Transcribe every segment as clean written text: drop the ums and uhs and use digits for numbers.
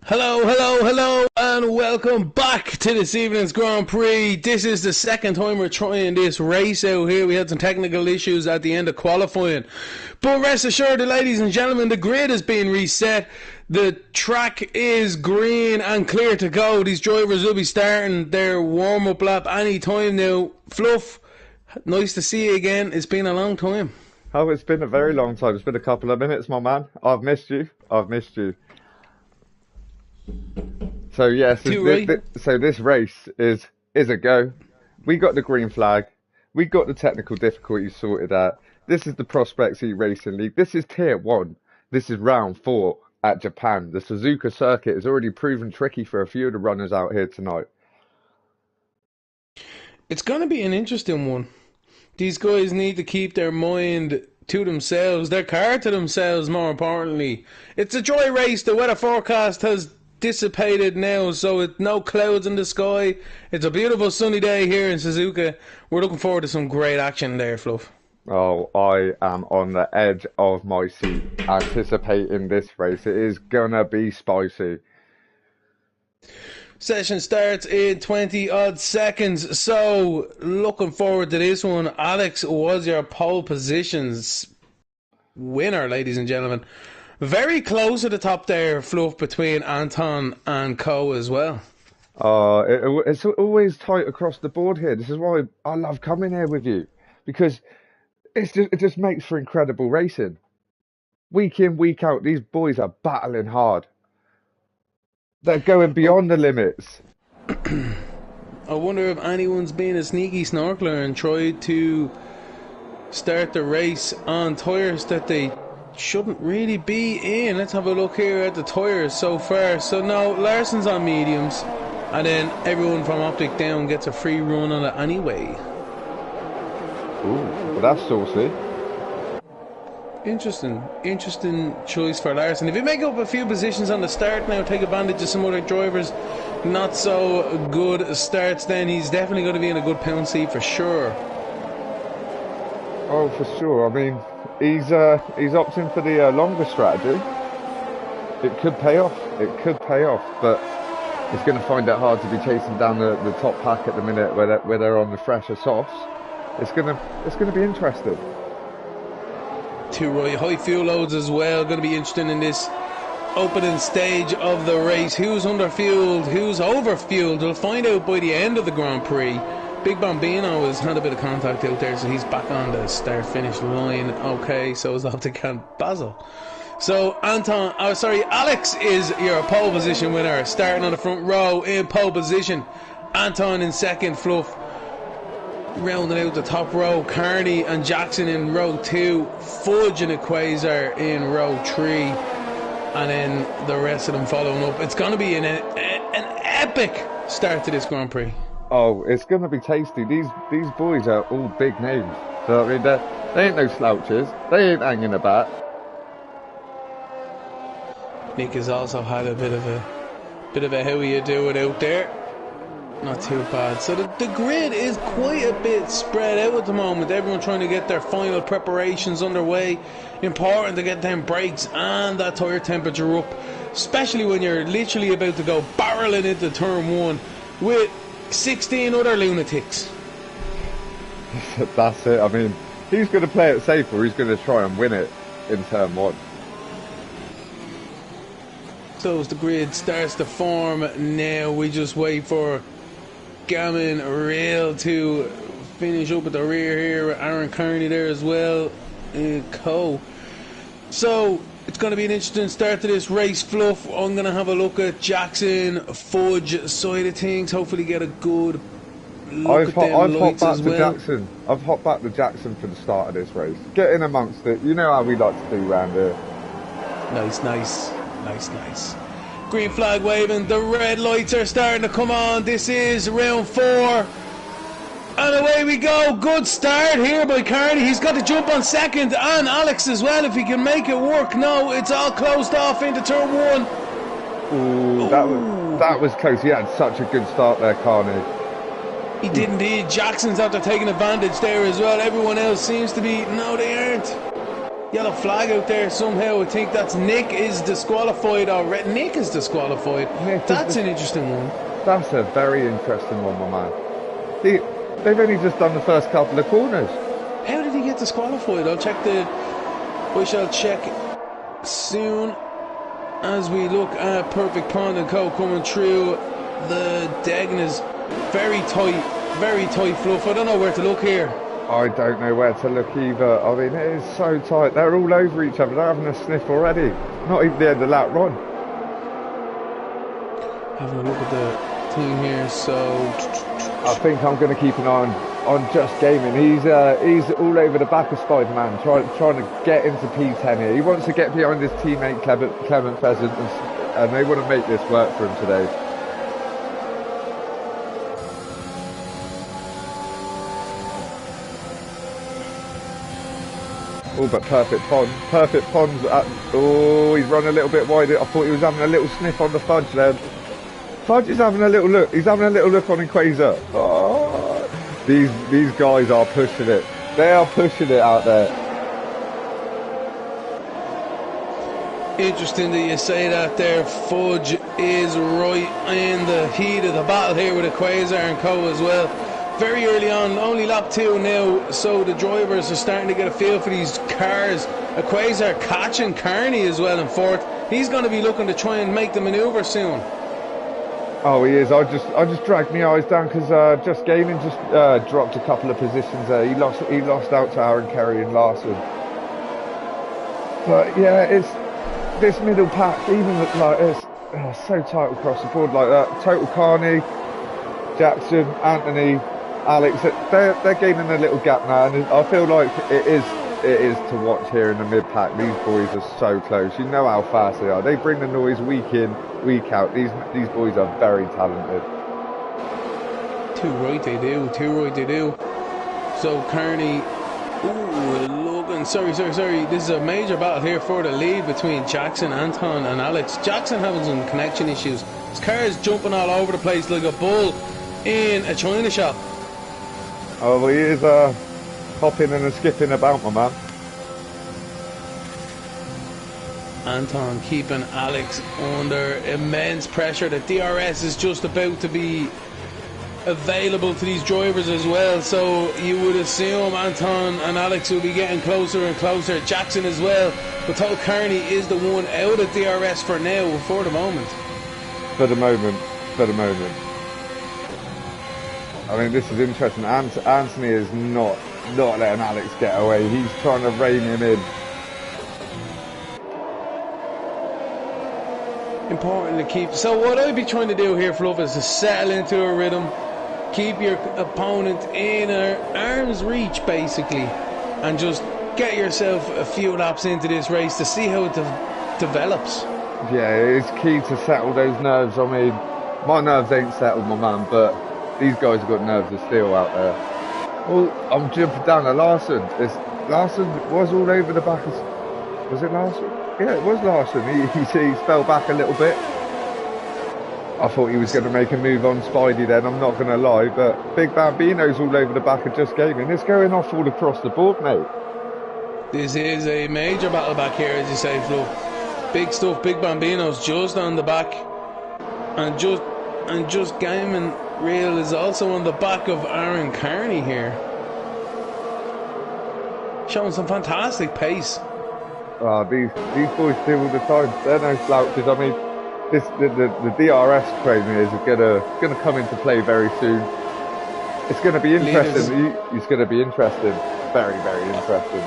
Hello, and welcome back to this evening's Grand Prix. This is the second time we're trying this race out here. We had some technical issues at the end of qualifying. But rest assured, ladies and gentlemen, the grid is being reset. The track is green and clear to go. These drivers will be starting their warm-up lap any time now. Fluff, nice to see you again. It's been a long time. Oh, it's been a very long time. It's been a couple of minutes, my man. I've missed you. I've missed you. So yes, so this race is a go. We got the green flag. We got the technical difficulties sorted out. This is the Prospects eRacing League. This is Tier 1. This is round 4 at Japan. The Suzuka circuit has already proven tricky for a few of the runners out here tonight. It's going to be an interesting one. These guys need to keep their mind to themselves, their car to themselves, more importantly. It's a dry race. The weather forecast has dissipated now, so it's no clouds in the sky. It's a beautiful sunny day here in Suzuka. We're looking forward to some great action there, Fluff. Oh, I am on the edge of my seat anticipating this race. It is gonna be spicy. Session starts in 20 odd seconds, so looking forward to this one. Alex was your pole positions winner, ladies and gentlemen. Very close at the top there, Fluff, between Anton and Co as well. It's always tight across the board here. This is why I love coming here with you, because it just makes for incredible racing. Week in, week out, these boys are battling hard. They're going beyond the limits. I wonder if anyone's been a sneaky snorkeler and tried to start the race on tyres that they shouldn't really be in. Let's have a look here at the tyres so far. So now Larson's on mediums, and then everyone from Optic down gets a free run on it anyway. Ooh, well, that's saucy. Interesting choice for Larson. If you make up a few positions on the start now, take advantage of some other drivers not so good starts, then he's definitely going to be in a good pound seat for sure. Oh, for sure. I mean, he's opting for the longer strategy. It could pay off. It could pay off, but he's going to find it hard to be chasing down the top pack at the minute where they're on the fresher softs. It's gonna be interesting. Two right high fuel loads as well. Going to be interesting in this opening stage of the race. Who's underfueled, who's overfueled? We'll find out by the end of the Grand Prix. Big Bambino has had a bit of contact out there, so he's back on the start-finish line. Okay, so is Optic and Basil. So Alex is your pole position winner, starting on the front row in pole position. Anton in second, Fluff rounding out the top row. Carney and Jackson in row 2, Fudge and Equator in row 3, and then the rest of them following up. It's going to be an epic start to this Grand Prix. Oh, it's going to be tasty. These boys are all big names. So I mean, they ain't no slouches. They ain't hanging about. Nick has also had a bit of a how you do it out there. Not too bad. So the grid is quite a bit spread out at the moment. Everyone trying to get their final preparations underway. Important to get them brakes and that tyre temperature up, especially when you're literally about to go barreling into turn 1 with 16 other lunatics. That's it. I mean, he's going to play it safe, or he's going to try and win it in turn 1. So as the grid starts to form now, we just wait for Gammon Rail to finish up at the rear here with Aaron Carney there as well, and Co. So it's going to be an interesting start to this race, Fluff. I'm going to have a look at Jackson Fudge side of things, hopefully get a good look at them lights as well. I've hopped back to Jackson for the start of this race. Get in amongst it. You know how we like to do around here. Nice. Green flag waving, the red lights are starting to come on. This is round 4, and away we go. Good start here by Carney. He's got to jump on second, and Alex as well if he can make it work. No, it's all closed off into turn 1. Ooh, that was close. He had such a good start there, Carney. He did indeed. Jackson's after taking advantage there as well. Everyone else seems to be, no they aren't. Yellow flag out there somehow. I think that's Nick is disqualified already. Nick is disqualified. That's an interesting one. That's a very interesting one, my man. They've only just done the first couple of corners. How did he get disqualified? We shall check soon as we look at Perfect Pond and Co coming through the Degnas. Very tight fluff. I don't know where to look here. I don't know where to look either. I mean, it is so tight. They're all over each other. They're having a sniff already. Not even the end of that run. Having a look at the team here. So I think I'm going to keep an eye on Just Gaming. He's all over the back of Spider-Man, trying to get into P10 here. He wants to get behind his teammate Clement Pheasant, and they want to make this work for him today. Oh, but Perfect Pond's he's run a little bit wider. I thought he was having a little sniff on the Fudge there. Fudge is having a little look. He's having a little look on Equator. Oh, these guys are pushing it. They are pushing it out there. Interesting that you say that there. Fudge is right in the heat of the battle here with Equator and Co as well. Very early on, only lap 2 now, so the drivers are starting to get a feel for these cars. Equator catching Carney as well in 4th. He's going to be looking to try and make the manoeuvre soon. Oh, he is. I just dragged my eyes down because Just Gaming just dropped a couple of positions there. He lost out to Aaron Kerry and Larson. But yeah, it's this middle pack. Even like it's so tight across the board like that. Total Carney, Jackson, Anthony, Alex, they're gaining a little gap now, and I feel like it is to watch here in the mid pack. These boys are so close. You know how fast they are. They bring the noise week in, week out. These boys are very talented. Too right they do. So Carney, Logan, sorry. This is a major battle here for the lead between Jackson, Anton, and Alex. Jackson having some connection issues. His car is jumping all over the place like a bull in a china shop. Oh, well, he is hopping and skipping about, my man. Anton keeping Alex under immense pressure. The DRS is just about to be available to these drivers as well, so you would assume Anton and Alex will be getting closer and closer. Jackson as well, but Total Carney is the one out of DRS for now, for the moment. For the moment. I mean, this is interesting. Anthony is not letting Alex get away. He's trying to rein him in. Important to keep. So what I'd be trying to do here, Fluff, is to settle into a rhythm, keep your opponent in arm's reach, basically, and just get yourself a few laps into this race to see how it develops. Yeah, it's key to settle those nerves. I mean, my nerves ain't settled, my man, but these guys have got nerves of steel out there. Well, I'm jumping down to Larson. Larson was all over the back. Was it Larson? Yeah, it was Larson. He fell back a little bit. I thought he was going to make a move on Spidey then, I'm not going to lie, but Big Bambino's all over the back of Just Gaming. It's going off all across the board, mate. This is a major battle back here, as you say, Flo. Big stuff. Big Bambino's just on the back, and just Gaming Real is also on the back of Aaron Carney here, showing some fantastic pace. Oh, these boys do all the time. They're no slouches. I mean, the DRS train is gonna come into play very soon. It's gonna be interesting. It's gonna be interesting. Very, very interesting.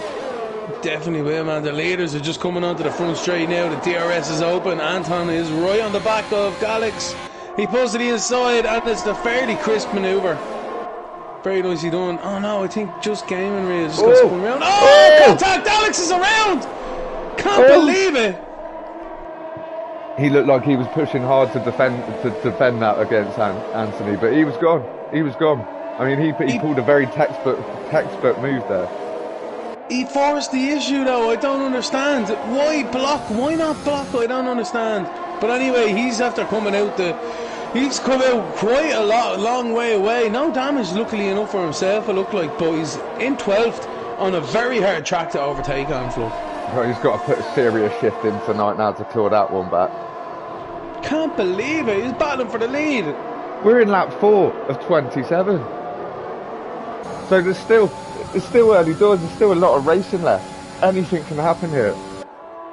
Definitely will, man. The leaders are just coming onto the front straight now. The DRS is open. Anton is right on the back of Alex. He pulls to the inside, and it's a fairly crisp manoeuvre. Very nicely done. Oh no, I think Just Gaming Real is just going to spin around. Oh, contact! Alex is around! Can't believe it! He looked like he was pushing hard to defend that against Anthony, but he was gone. He was gone. I mean, he pulled a very textbook move there. He forced the issue though. I don't understand. Why block? Why not block? I don't understand. But anyway, he's after coming out he's come out quite a long way away. No damage, luckily enough for himself, it looked like, but he's in 12th on a very hard track to overtake on, Fluff. Oh, he's got to put a serious shift in tonight now to claw that one back. Can't believe it. He's battling for the lead. We're in lap 4 of 27. So there's still early doors. There's still a lot of racing left. Anything can happen here.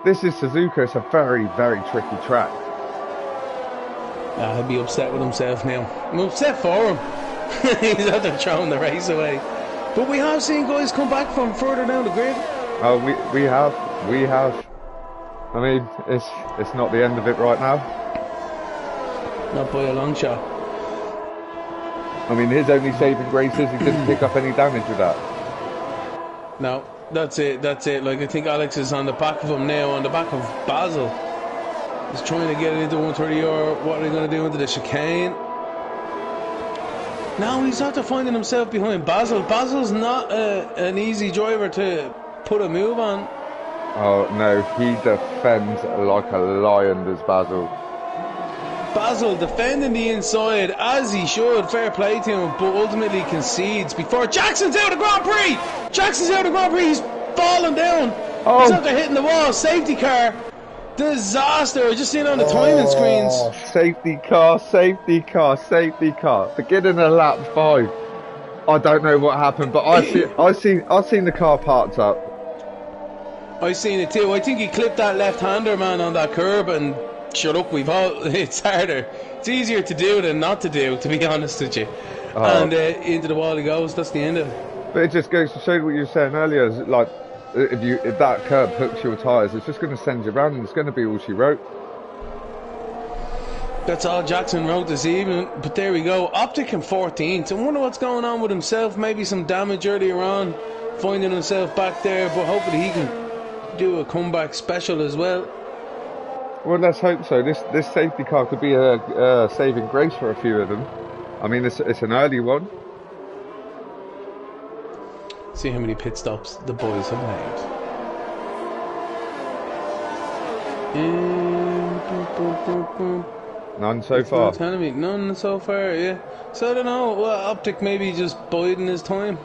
This is Suzuka. It's a very, very tricky track. He'll be upset with himself now. I'm upset for him. He's out there throwing the race away. But we have seen guys come back from further down the grid. Oh, we have. I mean, it's not the end of it right now. Not by a long shot. I mean, his only saving grace is he didn't pick up any damage with that. No, that's it. Like, I think Alex is on the back of him now, on the back of Basil. He's trying to get it into 130, or what are they going to do into the chicane? Now he's after finding himself behind Basil. Basil's not an easy driver to put a move on. Oh no, he defends like a lion, does Basil. Basil defending the inside as he should, fair play to him, but ultimately concedes before Jackson's out of Grand Prix. Jackson's out of Grand Prix. He's falling down. Oh. He's after hitting the wall. Safety car. Disaster. Just seen on the timing screens. Safety car. Beginning of lap 5. I don't know what happened, but I've seen the car parked up. I seen it too. I think he clipped that left-hander, man, on that curb, and sure, look, it's harder. It's easier to do than not to do, to be honest with you. And into the wall he goes. That's the end of it. But it just goes to show what you were saying earlier. Is like, if that curb hooks your tyres, it's just going to send you round, and it's going to be all she wrote. That's all Jackson wrote this evening. But there we go. Optic in 14th. I wonder what's going on with himself. Maybe some damage earlier on, finding himself back there. But hopefully he can do a comeback special as well. Well, let's hope so. This safety car could be a saving grace for a few of them. I mean, it's an early one. See how many pit stops the boys have made. None so far. Telling me none so far. Yeah. So I don't know. Well, Optic maybe just biding his time.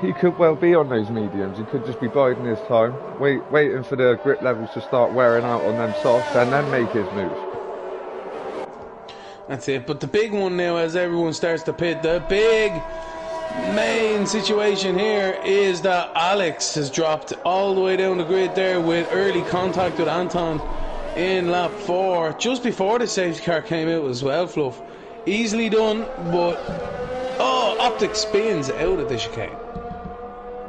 He could well be on those mediums. He could just be biding his time, waiting for the grip levels to start wearing out on them softs, and then make his move. That's it. But the big one now, as everyone starts to pit, the big main situation here is that Alex has dropped all the way down the grid there with early contact with Anton in lap 4, just before the safety car came out as well, Fluff. Easily done, but Optic spins out of the chicane.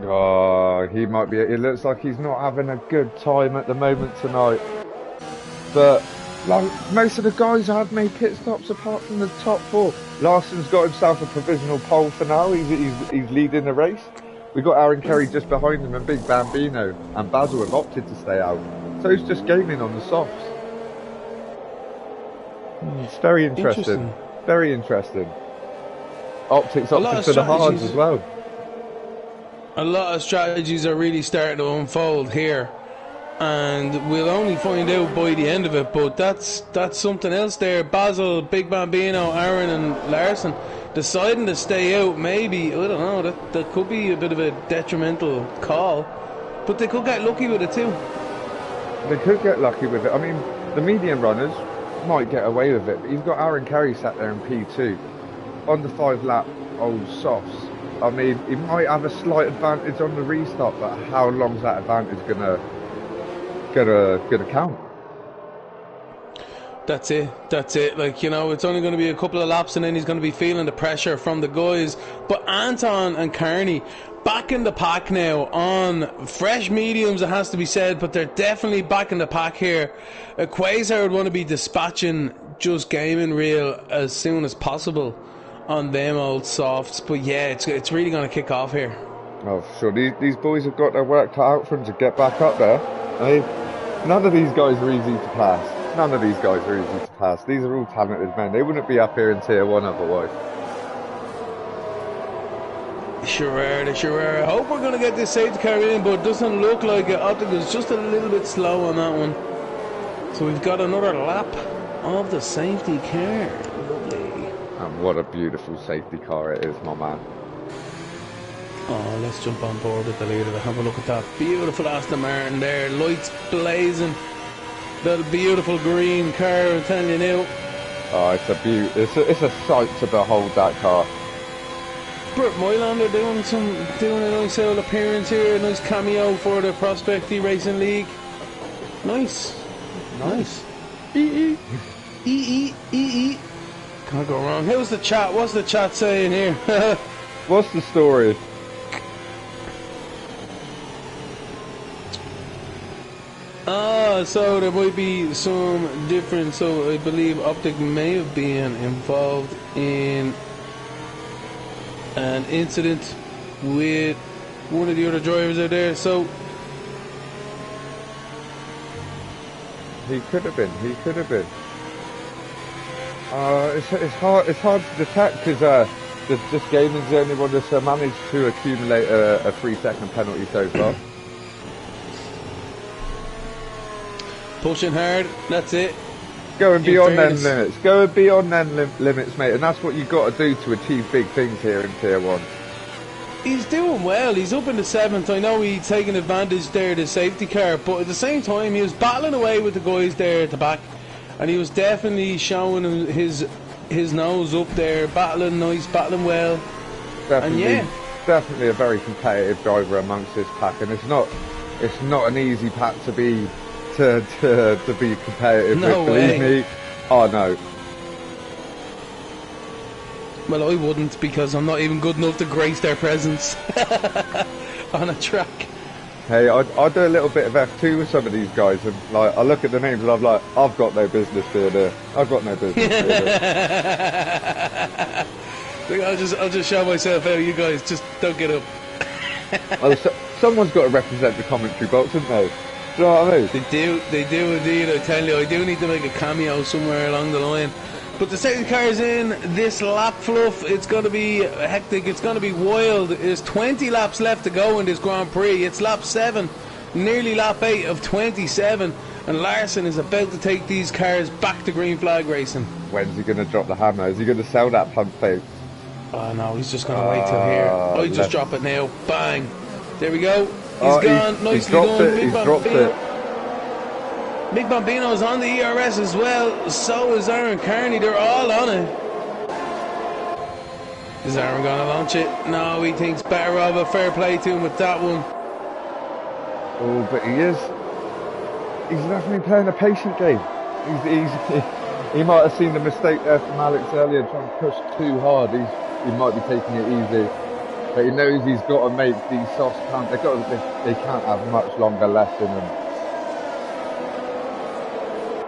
Oh, he might be. It looks like he's not having a good time at the moment tonight. But like most of the guys have made pit stops apart from the top 4. Larson's got himself a provisional pole for now. He's leading the race. We've got Aaron Kerry just behind him, and Big Bambino and Basil have opted to stay out. So he's just gaming on the softs. It's very interesting. Very interesting. Optics opted for the hards as well. A lot of strategies are really starting to unfold here, and we'll only find out by the end of it. But that's something else there. Basil, Big Bambino, Aaron and Larson deciding to stay out. Maybe, I don't know, that could be a bit of a detrimental call, but they could get lucky with it too. They could get lucky with it. I mean, the medium runners might get away with it, but you've got Aaron Kerry sat there in P2 on the 5-lap old softs. I mean, he might have a slight advantage on the restart, but how long's that advantage gonna count? That's it. Like, you know, it's only going to be a couple of laps, and then he's going to be feeling the pressure from the guys. But Anton and Carney back in the pack now on fresh mediums, it has to be said, but they're definitely back in the pack here. Quasar would want to be dispatching just gaming real as soon as possible on them old softs. But yeah, it's really going to kick off here. Oh, sure. These boys have got their work cut out for them to get back up there. I mean, none of these guys are easy to pass. These are all talented men. They wouldn't be up here in Tier 1 otherwise. Sure are. I hope we're going to get this safety car in, but it doesn't look like it. Optic is just a little bit slow on that one. So we've got another lap of the safety car. Lovely. And what a beautiful safety car it is, my man. Oh, let's jump on board with the leader to have a look at that beautiful Aston Martin there. Lights blazing. That beautiful green car, I'm telling you now. Oh, it's a beaut. It's a sight to behold, that car. Burt Moylander doing a nice little appearance here, a nice cameo for the Prospect eRacing League. Nice. E. Can't go wrong. How's the chat? What's the chat saying here? What's the story? So there might be some difference. So I believe Optic may have been involved in an incident with one of the other drivers out there. So he could have been. It's hard to detect because this game is the only one that's managed to accumulate a 3-second penalty so far. Pushing hard, that's it. Going beyond them limits. Going beyond them limits, mate. And that's what you've got to do to achieve big things here in Tier 1. He's doing well. He's up in the 7th. I know he's taking advantage there of the safety car, but at the same time, he was battling away with the guys there at the back. And he was definitely showing his nose up there, battling nice, battling well. Definitely a very competitive driver amongst this pack. And it's not an easy pack to be competitive with, believe me. Oh no. Well, I wouldn't, because I'm not even good enough to grace their presence on a track. Hey, I do a little bit of F2 with some of these guys, and like I look at the names and I'm like, I've got no business being there. I've got no business being there. I'll just show myself out. You guys just don't get up. Well, someone's got to represent the commentary box, haven't they? Do you know what I mean? They do indeed. I tell you, I do need to make a cameo somewhere along the line. But the second car is in. This lap fluff, it's going to be hectic. It's going to be wild. There's 20 laps left to go in this Grand Prix. It's lap 7, nearly lap 8 of 27. And Larson is about to take these cars back to green flag racing. When's he going to drop the hammer? Is he going to sell that pump fake? Oh no, he's just going to wait till here. I just drop it now. Bang. There we go. He's gone. Nicely done. He's dropped it. Big Bambino's on the ERS as well. So is Aaron Carney. They're all on it. Is Aaron going to launch it? No, he thinks better of it. Fair play to him with that one. Oh, but he's definitely playing a patient game. He might have seen the mistake there from Alex earlier, trying to push too hard. He might be taking it easy. But he knows he's got to make these softs count. They can't have much longer left in them.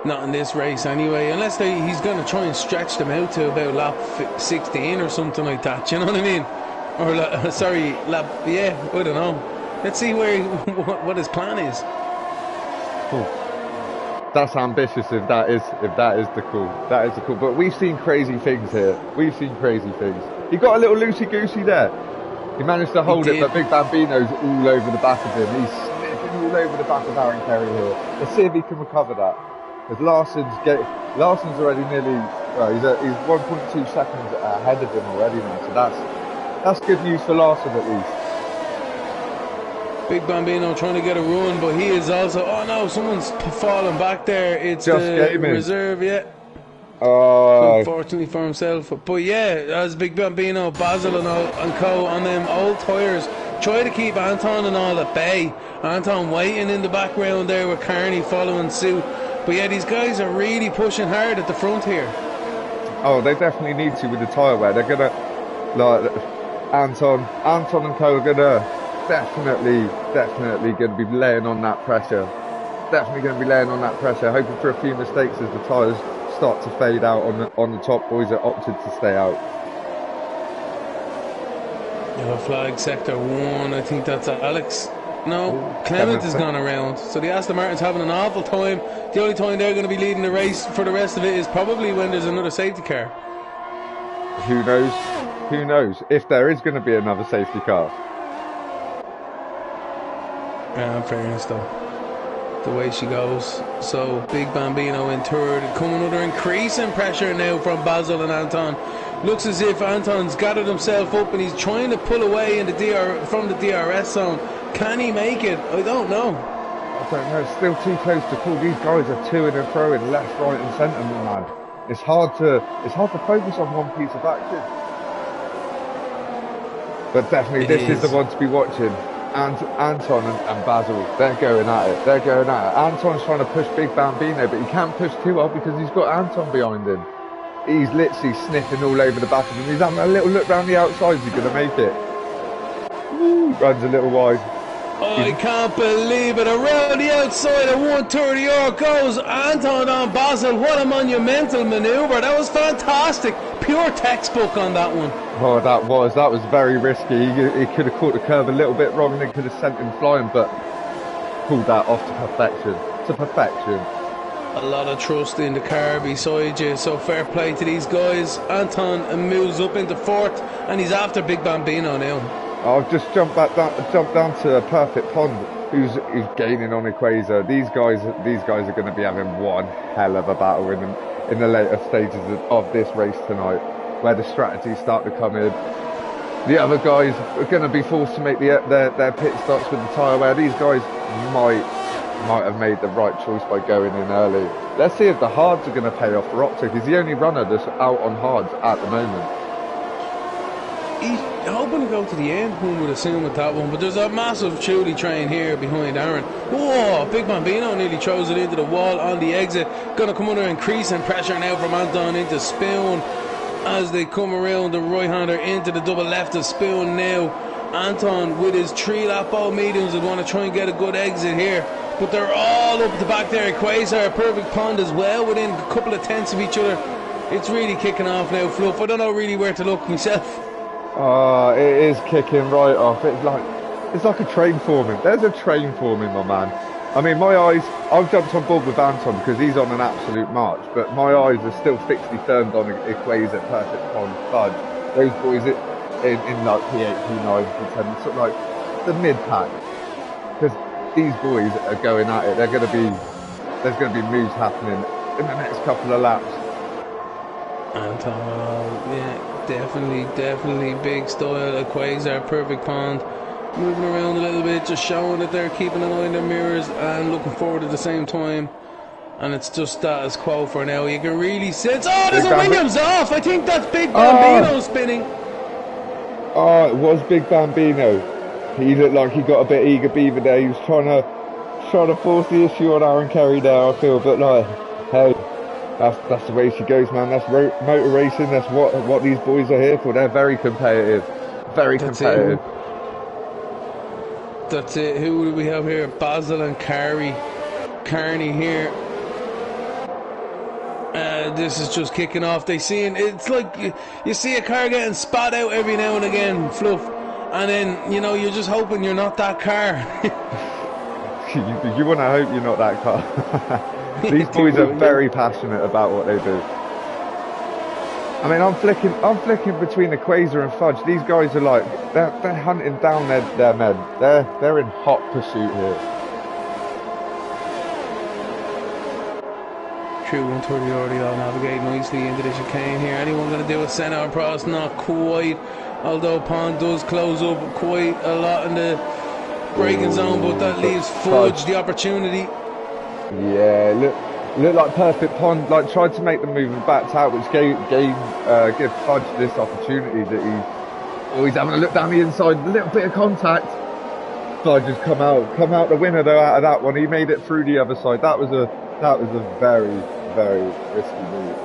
Not in this race anyway, unless he's going to try and stretch them out to about lap 16 or something like that, you know what I mean? Or I don't know. Let's see what his plan is. Oh, that's ambitious if that is the call. That is the call. But we've seen crazy things here. We've seen crazy things. He got a little loosey-goosey there. He managed to hold it, but Big Bambino's all over the back of him. He's slipping all over the back of Aaron Carey here. Let's see if he can recover that. Because Larson's already nearly, he's 1.2 seconds ahead of him already now. So that's good news for Larson at least. Big Bambino trying to get a run, but he is also, oh no, someone's falling back there. It's just the reserve, yeah. Oh. Unfortunately for himself. But yeah, as Big Bambino, Basil and co on them old tyres, try to keep Anton and all at bay. Anton waiting in the background there with Carney following suit. But yeah, these guys are really pushing hard at the front here. Oh, they definitely need to with the tyre wear. They're gonna, like, Anton and co are gonna definitely gonna be laying on that pressure. Definitely gonna be laying on that pressure, hoping for a few mistakes as the tyres start to fade out on the top boys that opted to stay out. Yellow flag, sector 1, I think that's Alex. No, Clement has gone around. So the Aston Martin's having an awful time. The only time they're going to be leading the race for the rest of it is probably when there's another safety car. Who knows? Who knows if there is going to be another safety car. Yeah, in fairness though, the way she goes. So Big Bambino in third, coming under increasing pressure now from Basil and Anton. Looks as if Anton's gathered himself up and he's trying to pull away in the from the DRS zone. Can he make it? I don't know. I don't know. It's still too close to call. These guys are to-ing and throwing left, right, and centre, man. It's hard to focus on one piece of action. But definitely, this is the one to be watching. And Anton and Basil, they're going at it. They're going at it. Anton's trying to push Big Bambino, but he can't push too hard because he's got Anton behind him. He's literally sniffing all over the back of him. He's having a little look round the outside. Is he going to make it? Ooh, runs a little wide. Oh, I can't believe it. Around the outside at 130 goes Anton on Basil. What a monumental manoeuvre. That was fantastic. Pure textbook on that one. Oh, that was very risky. He could have caught the curve a little bit wrong and then could have sent him flying, but pulled that off to perfection. To perfection. A lot of trust in the car beside you, so fair play to these guys. Anton moves up into fourth, and he's after Big Bambino now. I'll just jump down to Perfect Pond, who's gaining on Equator. These guys are going to be having one hell of a battle in the later stages of this race tonight, where the strategies start to come in. The other guys are going to be forced to make their pit stops with the tyre wear. These guys might have made the right choice by going in early. Let's see if the hards are going to pay off for Optic. He's the only runner that's out on hards at the moment. He's hoping to go to the end, one would assume with that one, but there's a massive Chuli train here behind Aaron. Whoa, Big Bambino nearly throws it into the wall on the exit. Going to come under increasing pressure now from Anton into Spoon as they come around the right-hander into the double left of Spoon now. Anton with his 3-lap all mediums would want to try and get a good exit here, but they're all up the back there. Quasar, Perfect Pond as well, within a couple of tenths of each other. It's really kicking off now, Fluff. I don't know really where to look myself. Oh, it is kicking right off. It's like a train forming. There's a train forming, my man. I mean, I've jumped on board with Anton because he's on an absolute march, but my eyes are still fixedly turned on Equator, Perfect Pond, Fudge. Those boys in like P8, P9, P10, sort of like the mid-pack. Because these boys are going at it. There's going to be moves happening in the next couple of laps. Anton, yeah. Definitely big style. Quasar, Perfect Pond, moving around a little bit, just showing that they're keeping an eye on their mirrors and looking forward at the same time. And it's just status quo for now. You can really sense. Oh, there's a Williams off. I think that's Big Bambino spinning. Oh, it was Big Bambino. He looked like he got a bit eager beaver there. He was trying to force the issue on Aaron Kerry there, I feel, but like, hey. That's the way she goes, man. That's motor racing. That's what these boys are here for. They're very competitive. Very competitive. That's it. Who do we have here? Basil and Carney here. This is just kicking off. It's like you see a car getting spat out every now and again, Fluff, and then you're just hoping you're not that car. you want to hope you're not that car. These boys are very passionate about what they do. I mean, I'm flicking between Equator and Fudge. These guys are like, they're hunting down their men. They're in hot pursuit here. True 130 already all navigate nicely into the chicane here. Anyone going to do a centre or cross? Not quite. Although Pond does close up quite a lot in the braking zone, but that leaves Fudge the opportunity. Yeah, look like Perfect Pond tried to make the move and backed out, which gave Fudge this opportunity that he's having a look down the inside, a little bit of contact. Fudge has come out the winner though out of that one. He made it through the other side. That was a very, very risky move.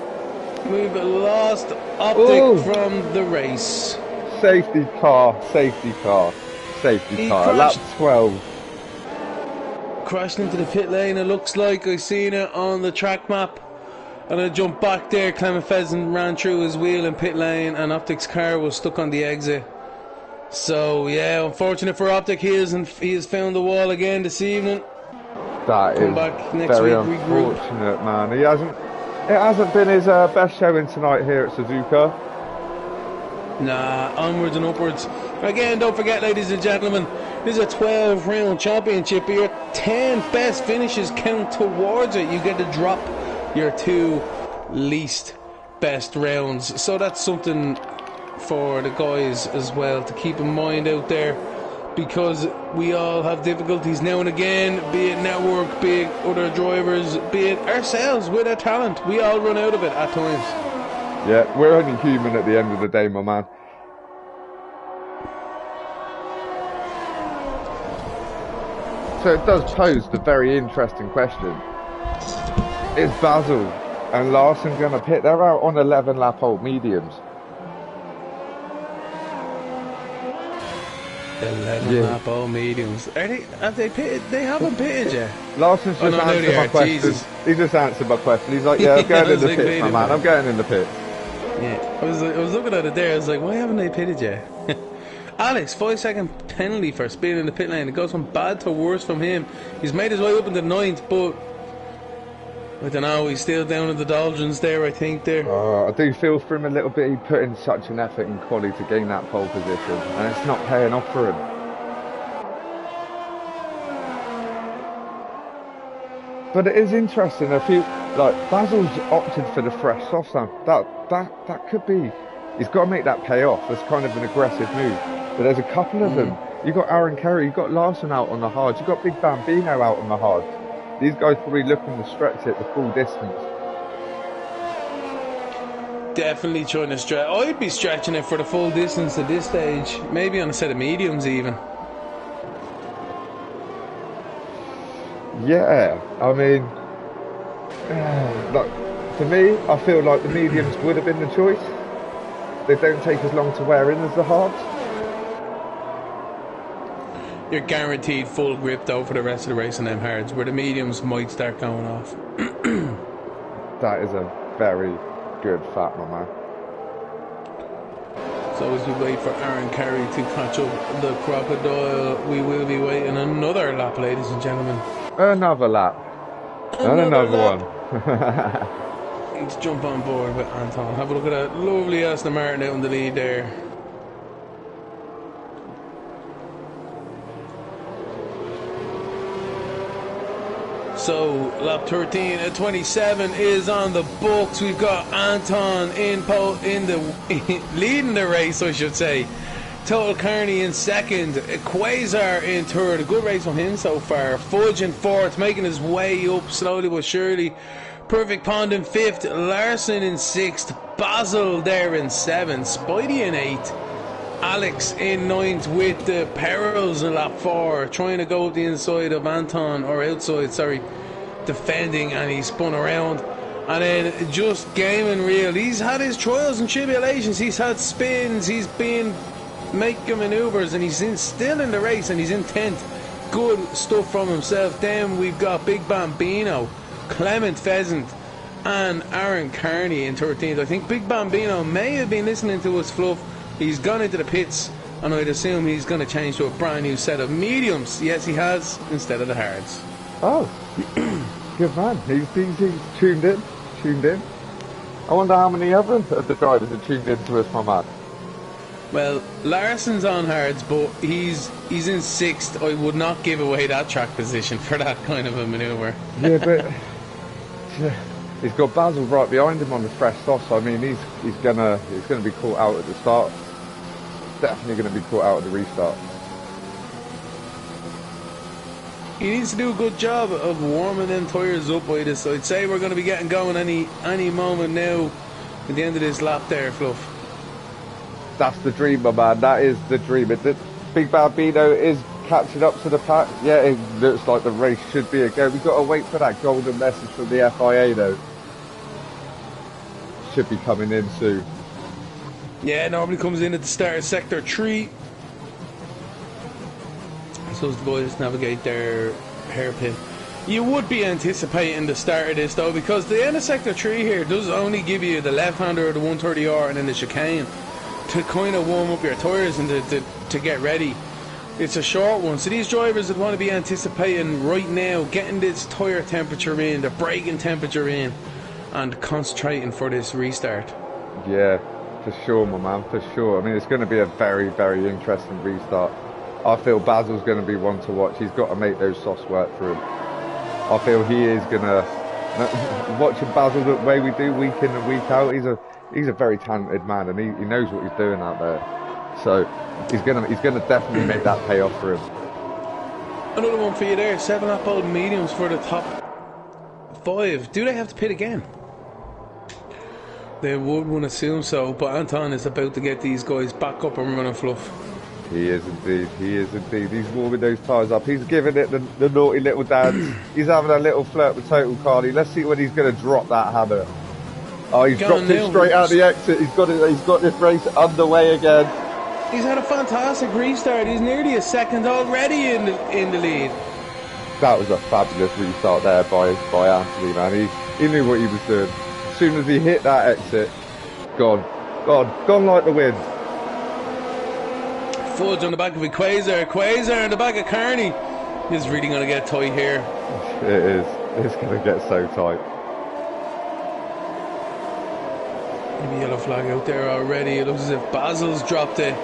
We've lost Optic from the race. Safety car. Lap 12. Crashed into the pit lane, it looks like. I seen it on the track map, and I jumped back there. Clement Pheasant ran through his wheel in pit lane, and Optic's car was stuck on the exit. So yeah, unfortunate for Optic. He has found the wall again this evening. That is back next very week, unfortunate, man. It hasn't been his best showing tonight here at Suzuka. Nah, onwards and upwards. Again, don't forget, ladies and gentlemen, this is a 12-round championship here. 10 best finishes count towards it. You get to drop your 2 least best rounds. So that's something for the guys as well to keep in mind out there, because we all have difficulties now and again, be it network, be it other drivers, be it ourselves with our talent. We all run out of it at times. Yeah, we're only human at the end of the day, my man. So it does pose the very interesting question. Is Basil and Larson going to pit? They're out on 11 lap old mediums. 11 lap old mediums. Have they pitted? They haven't pitted yet. Larson's just answered my question. Jesus. He just answered my question. He's like, yeah, I'm going in the pits, my man. I'm going in the pits. Yeah, I was looking at it there. I was like, why haven't they pitted yet? Alex, 5-second penalty for speeding in the pit lane. It goes from bad to worse from him. He's made his way up in the 9th, but I don't know. He's still down in the doldrums there, I think. I do feel for him a little bit. He put in such an effort in quali to gain that pole position, and it's not paying off for him. But it is interesting. I feel like Basil's opted for the fresh soft sand. That could be. He's got to make that pay off. That's kind of an aggressive move. But there's a couple of them. You've got Aaron Kerry, you've got Larson out on the hards, you've got Big Bambino out on the hards. These guys probably looking to stretch it the full distance. Definitely trying to stretch. I'd be stretching it for the full distance at this stage. Maybe on a set of mediums even. Yeah, I mean, like, for me, I feel like the mediums would have been the choice. They don't take as long to wear in as the hards. You're guaranteed full grip though for the rest of the race on them hards, where the mediums might start going off. That is a very good fact, my man. So as we wait for Aaron Carey to catch up the crocodile, we will be waiting another lap, ladies and gentlemen. Another lap. And another one. Let's jump on board with Anton. Have a look at that lovely Aston Martin out in the lead there. So lap 13 at 27 is on the books. We've got Anton leading the race, I should say. Total Carney in second, Quasar in third. A good race from him so far. Fudge in fourth, making his way up slowly but surely. Perfect Pond in fifth, Larson in sixth, Basil there in seventh, Spidey in eighth, Alex in ninth with the Perils in lap 4, trying to go up the inside of Anton, or outside, sorry, defending, and he spun around. And then just gaming real. He's had his trials and tribulations, he's had spins, he's been making maneuvers, and he's still in the race, and he's in 10th. Good stuff from himself. Then we've got Big Bambino, Clement Pheasant, and Aaron Carney in 13th. I think Big Bambino may have been listening to us fluff. He's gone into the pits, and I'd assume he's going to change to a brand new set of mediums. Yes, he has, instead of the hards. Oh, good man. He's tuned in. I wonder how many other of the drivers are tuned in to us, my man. Well, Larson's on hards, but he's in 6th. I would not give away that track position for that kind of a manoeuvre. Yeah, but he's got Basil right behind him on the fresh softs. I mean, he's gonna be caught out at the start. Definitely gonna be caught out at the restart. He needs to do a good job of warming them tyres up by this. I'd say we're going to be getting going any moment now at the end of this lap there, Fluff. That's the dream, my man. That is the dream. Big Bambino is catching up to the pack. Yeah, it looks like the race should be a go. We've got to wait for that golden message from the FIA, though. Should be coming in soon. Yeah, it normally comes in at the start of Sector 3. So as the boys navigate their hairpin. You would be anticipating the start of this, though, because the end of Sector 3 here does only give you the left-hander of the 130R and then the chicane to kind of warm up your tyres and to get ready. It's a short one, so these drivers would want to be anticipating right now, getting this tyre temperature in, the braking temperature in, and concentrating for this restart. Yeah, for sure, my man, for sure. I mean, it's going to be a very, very interesting restart. I feel Basil's going to be one to watch. He's got to make those softs work for him. I feel he is going to Watching Basil the way we do week in and week out, he's a very talented man, and he knows what he's doing out there. So he's gonna definitely make that pay off for him. Another one for you there. 7.5 old mediums for the top 5. Do they have to pit again? They would one assume so, but Anton is about to get these guys back up and running, Fluff. He is indeed. He is indeed. He's warming those tyres up. He's giving it the naughty little dance. He's having a little flirt with Total Carly. Let's see when he's going to drop that hammer. Oh, he's dropped it straight out the exit. He's got this race underway again. He's had a fantastic restart. He's nearly a second already in the lead. That was a fabulous restart there by Anthony, man. He knew what he was doing. As soon as he hit that exit, gone like the wind. Fudge on the back of Quasar on the back of Carney. It's really going to get tight here. It is. It's going to get so tight. Maybe yellow flag out there already. It looks as if Basil's dropped it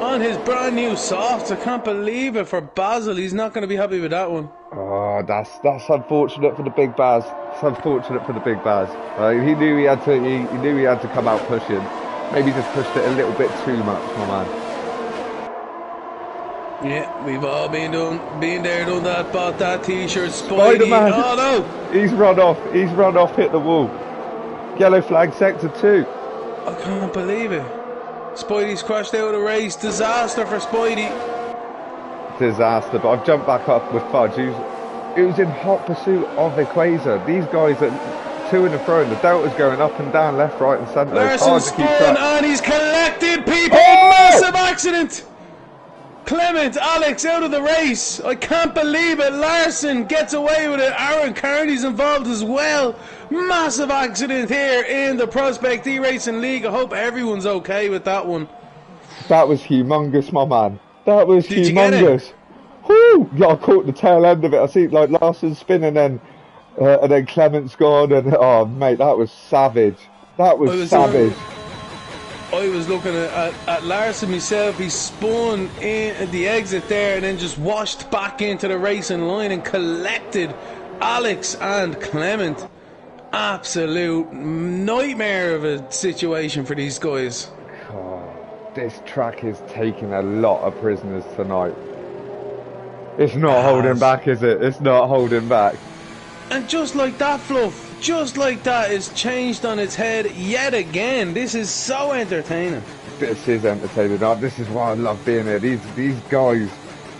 on his brand new softs. I can't believe it for Basil. He's not going to be happy with that one. Oh, that's unfortunate for the big Baz. It's unfortunate for the big Baz. He knew he had to come out pushing. Maybe just pushed it a little bit too much, my man. Yeah, we've all been there, done that, bought that t-shirt, Spider-Man. Oh no! He's run off, hit the wall. Yellow flag sector 2. I can't believe it. Spidey's crashed out of the race. Disaster for Spidey. Disaster, but I've jumped back up with Fudge. It was in hot pursuit of Equator. These guys are to and fro, and the Delta's going up and down, left, right and centre. Larson spun and he's collected people. Oh! Massive accident. Clement, Alex out of the race. I can't believe it. Larson gets away with it. Aaron Carney's involved as well. Massive accident here in the Prospect eRacing League. I hope everyone's okay with that one. That was humongous, my man. That was Did humongous. Whoo! Yeah, I caught the tail end of it. I see like Larson spinning and then Clement's gone. And oh, mate, that was savage. That was savage. I was looking at Larson myself. He spun in at the exit there and then just washed back into the racing line and collected Alex and Clement. Absolute nightmare of a situation for these guys. Oh, this track is taking a lot of prisoners tonight. It's not holding back, is it? It's not holding back. And just like that, Fluff, just like that, is changed on its head yet again. This is so entertaining. This is entertaining. This is why I love being here. These guys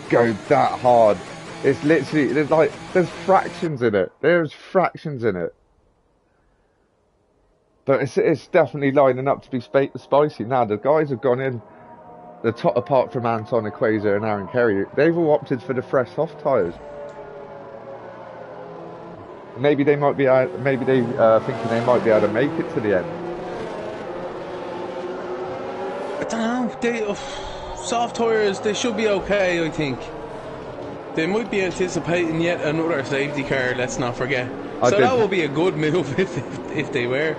go that hard. It's literally, there's fractions in it. There's fractions in it. But it's definitely lining up to be spicy now. The guys have gone in, the top apart from Anton Equator and Aaron Kerry, they've all opted for the fresh soft tyres. Maybe they might be thinking they might be able to make it to the end. I don't know. Soft tyres, they should be okay, I think. They might be anticipating yet another safety car, let's not forget. That will be a good move if they were.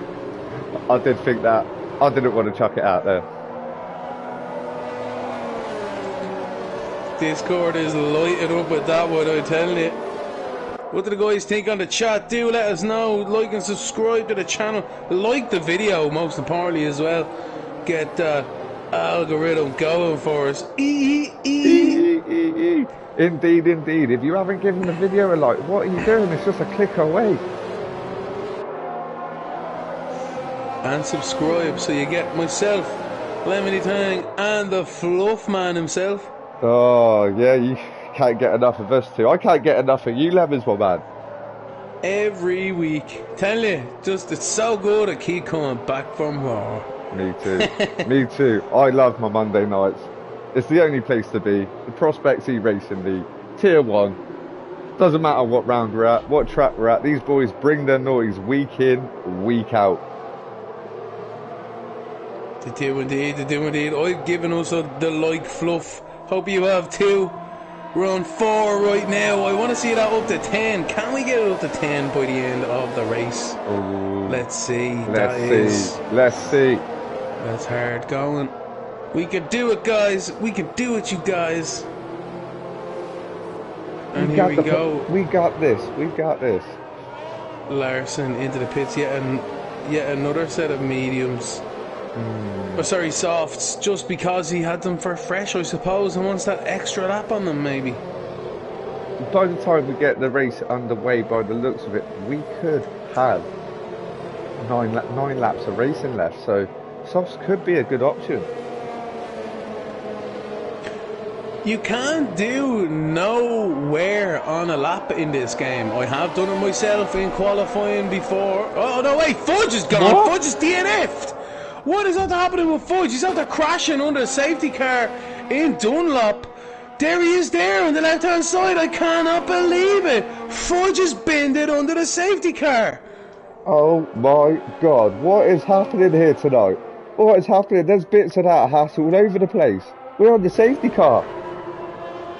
I did think that. I didn't want to chuck it out there. Discord is lighted up with that one, I tell you. What do the guys think on the chat? Do let us know. Like and subscribe to the channel. Like the video, most importantly, as well. Get that algorithm going for us. Indeed, indeed. If you haven't given the video a like, what are you doing? It's just a click away. And subscribe so you get myself, Lemony Tang, and the Fluff Man himself. Oh, yeah, you can't get enough of us two. I can't get enough of you, Lemons, my man. Every week. Tell you, just it's so good I keep coming back for more. Me too. Me too. I love my Monday nights. It's the only place to be. The Prospect eRacing League, Tier 1. Doesn't matter what round we're at, what track we're at. These boys bring their noise week in, week out. They do indeed, they do indeed. I've given us the like, Fluff. Hope you have too. We're on 4 right now. I want to see that up to 10. Can we get it up to 10 by the end of the race? Ooh. Let's see. Let's see. That's hard going. We can do it, guys. We can do it, you guys. And here we go. We got this. We got this. Larson into the pits. Yet another set of mediums. Or sorry, softs. Just because he had them for fresh, I suppose, and wants that extra lap on them, maybe. By the time we get the race underway, by the looks of it, we could have nine laps of racing left. So softs could be a good option. You can't do no wear on a lap in this game. I have done it myself in qualifying before. Oh no, wait, Fudge is gone. What? Fudge is DNF'd. What is out there happening with Fudge? He's out there crashing under a safety car in Dunlop. There he is there on the left hand side. I cannot believe it. Fudge is bended under the safety car. Oh my god, what is happening here tonight? What is happening? There's bits of that hassle all over the place. We're on the safety car.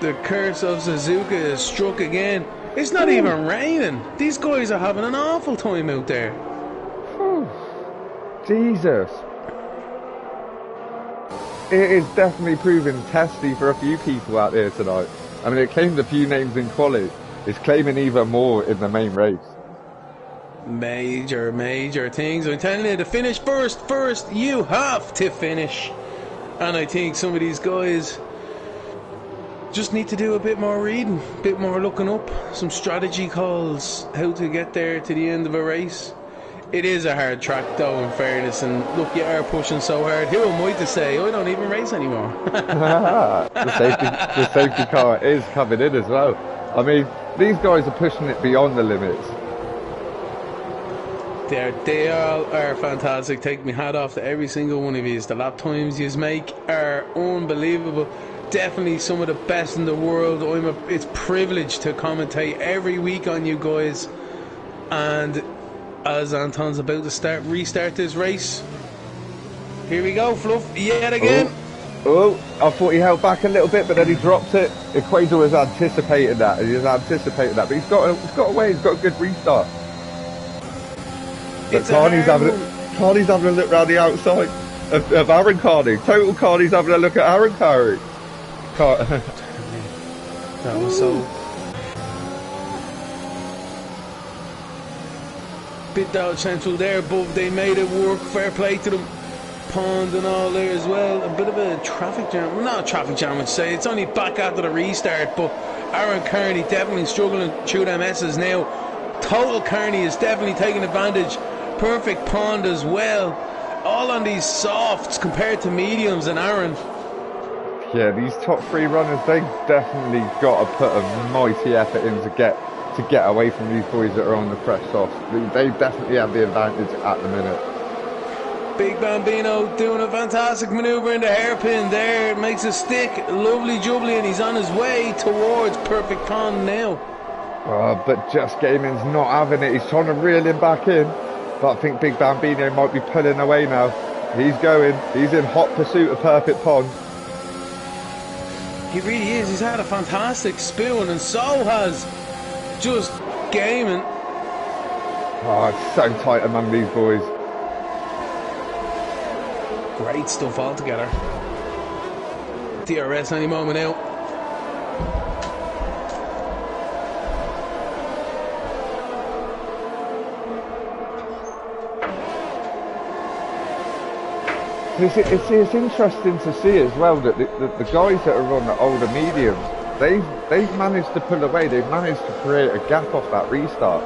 The curse of Suzuka is struck again. It's not even raining. These guys are having an awful time out there. Jesus. It is definitely proving testy for a few people out there tonight. I mean, it claimed a few names in quali. It's claiming even more in the main race. Major things. I'm telling you, to finish first, you have to finish. And I think some of these guys just need to do a bit more reading, a bit more looking up, some strategy calls, how to get there to the end of a race. It is a hard track though, in fairness, and look, you are pushing so hard. Who am I to say I don't even race anymore? the safety car is coming in as well. I mean, these guys are pushing it beyond the limits. They all are fantastic. Take my hat off to every single one of you. The lap times you make are unbelievable. Definitely some of the best in the world. It's a privilege to commentate every week on you guys. And as Anton's about to restart this race, here we go, Fluff, yet again. Oh, I thought he held back a little bit, but then he dropped it. Equator was anticipating that. He was anticipating that, but he's got away. He's got a good restart. But Carney's having a look round the outside of Aaron Carney. Total Carney's having a look at Aaron Carney. That was so... Bit dodge central there, but they made it work. Fair play to them. Pond and all there as well. A bit of a traffic jam. Well, not a traffic jam, I'd say. It's only back after the restart, but Aaron Carney definitely struggling through them S's now. Total Carney is definitely taking advantage. Perfect Pond as well. All on these softs compared to mediums and Aaron. Yeah, these top three runners, they definitely got to put a mighty effort in to get away from these boys that are on the fresh softs. They definitely have the advantage at the minute. Big Bambino doing a fantastic manoeuvre in the hairpin there. It makes a stick. Lovely jubbly, and he's on his way towards Perfect Pond now. But Just Gaming's not having it. He's trying to reel him back in. But I think Big Bambino might be pulling away now. He's going. He's in hot pursuit of Perfect Pond. He really is. He's had a fantastic spoon, and so has Just Gaming. Oh, it's so tight among these boys. Great stuff altogether. DRS any moment now. It's interesting to see as well that the guys that are on the older mediums, they've managed to pull away. They've managed to create a gap off that restart.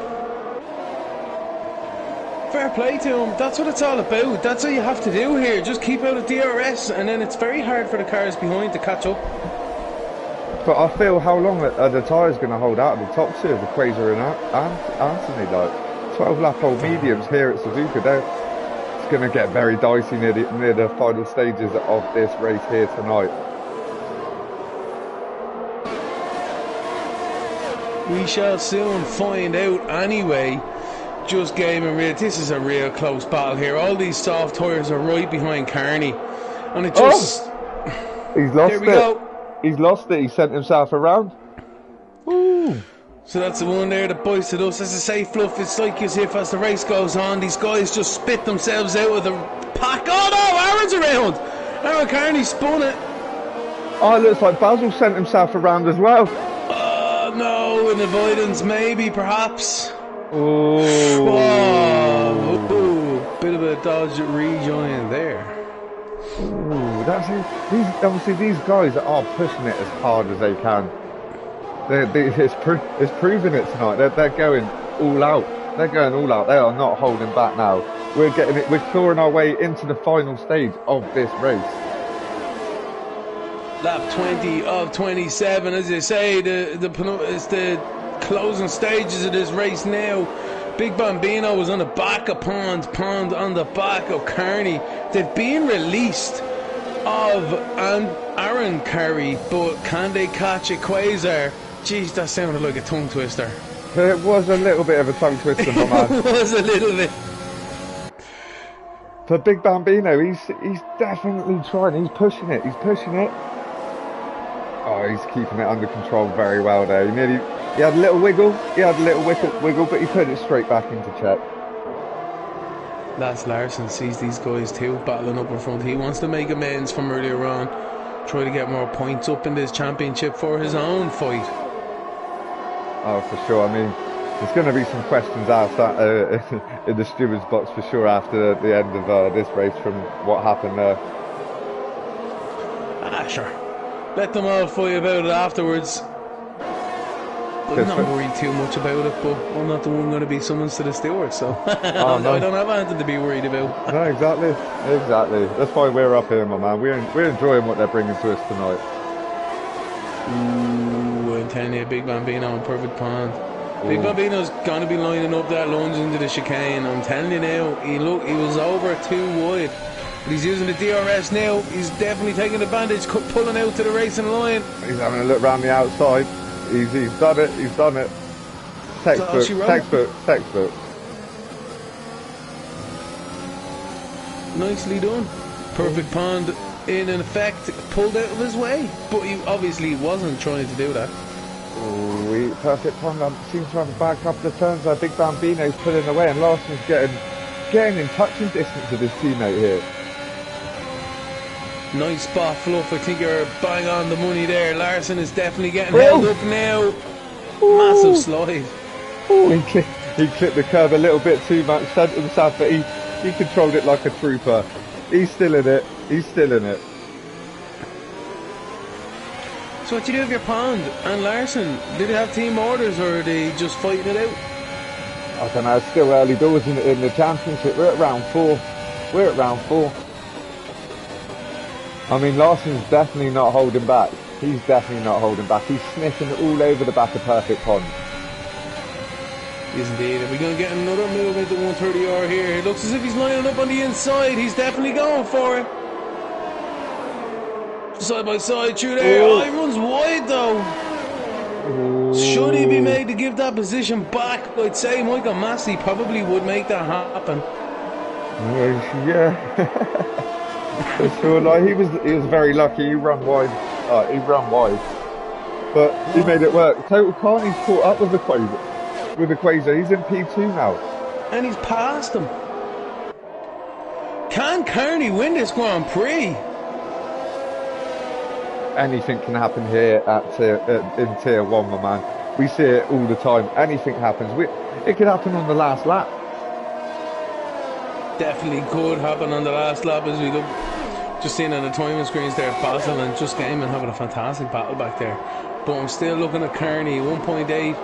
Fair play to him. That's what it's all about. That's what you have to do here. Just keep out of DRS, and then it's very hard for the cars behind to catch up. But I feel how long are the tyres going to hold out of the top two of the Quasar and Anthony? Like 12 lap old mediums here at Suzuka. It's going to get very dicey near the final stages of this race here tonight. We shall soon find out anyway. Just Gaming, this is a real close battle here. All these soft tyres are right behind Carney, and it just... He's lost there we go. He's lost it. He sent himself around. Ooh. So that's the one there that bites at us. As I say, Fluff, it's like as if as the race goes on, these guys just spit themselves out of the pack. Oh no, Aaron's around. Aaron Carney spun it. Oh, it looks like Basil sent himself around as well. No, an avoidance maybe, perhaps. Whoa! Oh. Ooh, bit of a dodge rejoin there. Ooh, that's it. Obviously these guys are pushing it as hard as they can. It's proving it tonight. They're going all out. They're going all out. They are not holding back now. We're getting it. We're clawing our way into the final stage of this race. Lap 20 of 27, as they say, it's the closing stages of this race now. Big Bambino was on the back of Pond on the back of Kearney. They've been released of Aaron Curry, but can they catch a Quasar? Jeez, that sounded like a tongue twister. It was a little bit of a tongue twister, my man. It was a little bit. For Big Bambino, he's definitely trying. He's pushing it. He's pushing it. Oh, he's keeping it under control very well there. He had a little wiggle. He had a little wiggle, but he put it straight back into check. Lance Larson sees these guys too battling up in front. He wants to make amends from earlier on, try to get more points up in this championship for his own fight. Oh, for sure. I mean, there's going to be some questions asked in the steward's box for sure after the end of this race from what happened there. Sure. Let them all fight about it afterwards. I'm not worried too much about it, but I'm not the one going to be summoned to the steward, so oh, no. I don't have anything to be worried about. No, exactly. That's why we're up here, my man. We're enjoying what they're bringing to us tonight. Ooh, I'm telling you, Big Bambino on perfect pond. Big Bambino's going to be lining up that lunge into the chicane. I'm telling you now, he was over too wide. But he's using the DRS now. He's definitely taking advantage, pulling out to the racing line. He's having a look round the outside. He's done it. He's done it. Textbook. Nicely done. Perfect pond in effect pulled out of his way, but he obviously wasn't trying to do that. Oh, perfect pond seems to have a bad couple of turns there. Big Bambino's pulling away, and Larson's getting in touching distance with his teammate here. Nice spot, Fluff. I think you're bang on the money there. Larson is definitely getting held up now. Massive slide. He clipped the curb a little bit too much, sent himself, but he controlled it like a trooper. He's still in it. So what do you do with your Pond and Larson? Did they have team orders or are they just fighting it out? I don't know, it's still early doors in the championship. We're at round four. I mean, Larson's definitely not holding back. He's sniffing all over the back of perfect pond. Yes, indeed. Are we going to get another move into 130R here? It looks as if he's lining up on the inside. He's definitely going for it. Side by side through there. Oh, he runs wide though. Oh. Should he be made to give that position back? I'd say Michael Massey probably would make that happen. Yeah. For sure, like he was very lucky. He ran wide. But he made it work. Total Carney's caught up with the Quasar. He's in P2 now. And he's passed him. Can Kearney win this Grand Prix? Anything can happen here in Tier 1, my man. We see it all the time. Anything happens. It could happen on the last lap. Definitely could happen on the last lap as we look. Just seeing on the timing screens there, Basil and Just Game and having a fantastic battle back there. But I'm still looking at Kearney, 1.8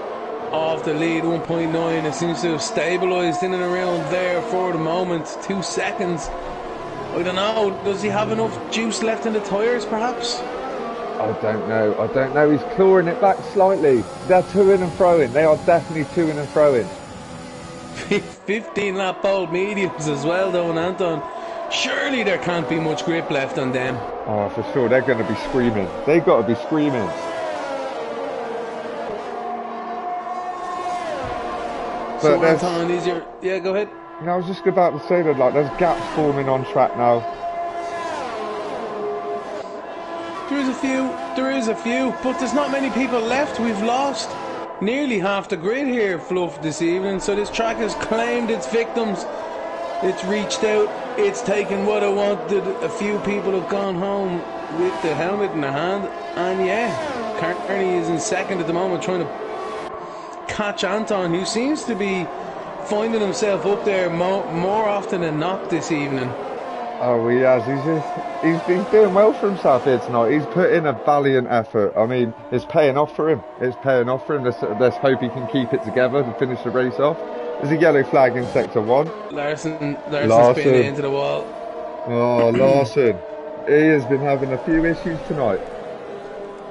off the lead, 1.9. It seems to have stabilised in and around there for the moment. 2 seconds. I don't know. Does he have enough juice left in the tyres, perhaps? I don't know. He's clawing it back slightly. They're to-ing and throwing. They are definitely to-ing and throwing. 15 lap old mediums as well, though, and Anton. Surely there can't be much grip left on them. Oh, for sure. They're going to be screaming. They've got to be screaming. So Anton, is your... Yeah, go ahead. No, I was just about to say that, like, there's gaps forming on track now. There is a few, but there's not many people left. We've lost nearly half the grid here, Fluff, this evening. So this track has claimed its victims. It's reached out. It's taken what it wanted. A few people have gone home with the helmet in their hand. And yeah, Kearney is in second at the moment, trying to catch Anton, who seems to be finding himself up there more often than not this evening. Oh, he has. He's doing well for himself here tonight. He's put in a valiant effort. I mean, it's paying off for him. It's paying off for him. Let's hope he can keep it together and finish the race off. There's a yellow flag in sector 1. Larson's been into the wall. Oh, Larson. He has been having a few issues tonight.